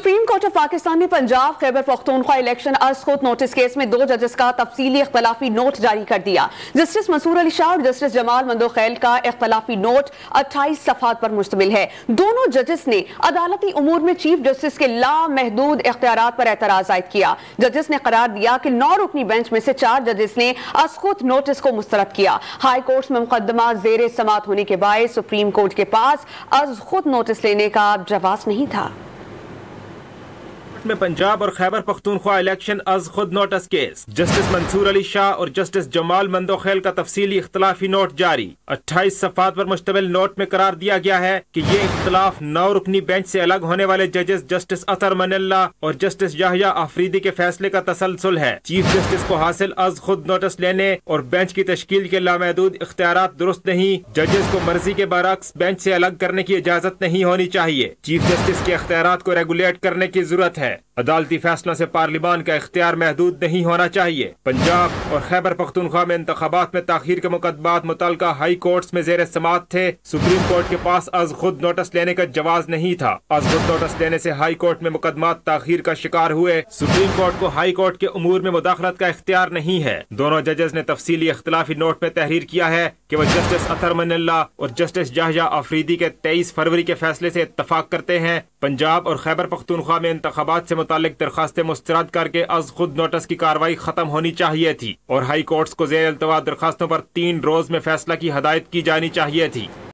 Supreme court of Pakistan ने Punjab Khyber Pakhtunkhwa election अज खुद नोटिस केस में 2 जजेस का तफसीली इख्तलाफी नोट जारी कर दिया। जस्टिस मंसूर अली शाह और जस्टिस जमाल मंदोखैल का इख्तलाफी नोट 28 सफ़हात पर मुश्तमिल है। दोनों जजेस ने अदालती उमूर में चीफ जस्टिस के लामहदूद इख्तियारात पर एतराज जाहिर किया। जजेस ने करार दिया कि 9 रुकनी बेंच में से 4 जजेस ने अज खुद नोटिस को मुस्तरद किया। हाई कोर्ट में मुकदमा जेर समात होने के बाद सुप्रीम कोर्ट के पास अज खुद नोटिस लेने का जवाब नहीं था। में पंजाब और खैबर पख्तूनख्वा इलेक्शन अज खुद notice case, justice Mansoor Ali Shah और जस्टिस जमाल मंदोखैल का तफसीली इख्तलाफी नोट जारी। 28 सफ़हात पर मुश्तमिल नोट में करार दिया गया है कि ये इख्तलाफ 9 रुकनी बेंच से अलग होने वाले जजेस जस्टिस अतर मनल्ला और जस्टिस याहिया आफरीदी के फैसले का तसलसल है। चीफ जस्टिस को हासिल अज खुद नोटिस लेने और बेंच की तश्कील के लामहदूद इख्तियारात दुरुस्त नहीं। जजेस को मर्जी के बरअक्स बेंच से अलग करने की इजाजत नहीं होनी चाहिए। चीफ जस्टिस के इख्तियारात को रेगुलेट करने की जरूरत है। अदालती फैसलों से पार्लिमान का इख्तियार महदूद नहीं होना चाहिए। पंजाब और खैबर पख्तूनख्वा में इंतखाबात में ताखीर के मुकदमात मुतल्लिका हाई कोर्ट्स में जेर समात थे। सुप्रीम कोर्ट के पास अज खुद नोटिस लेने का जवाज नहीं था। अज खुद नोटिस लेने से हाई कोर्ट में मुकदमात ताखीर का शिकार हुए। सुप्रीम कोर्ट को हाई कोर्ट के उमूर में मुदाखलत का इख्तियार नहीं है। दोनों जजेस ने तफसीली इख्तिलाफी नोट में तहरीर किया है कि वह जस्टिस अतर मनल्ला और जस्टिस याहिया आफरीदी के 23 फरवरी के फैसले से इत्तफाक करते हैं। पंजाब और खैबर पख्तूनख्वा में इंतखाबात से मुतालिक दरखास्तें मुस्तरद करके अज खुद नोटिस की कार्रवाई खत्म होनी चाहिए थी और हाई कोर्ट्स को ज़ेर इल्तवा दरखास्तों पर 3 रोज में फैसला की हदायत की जानी चाहिए थी।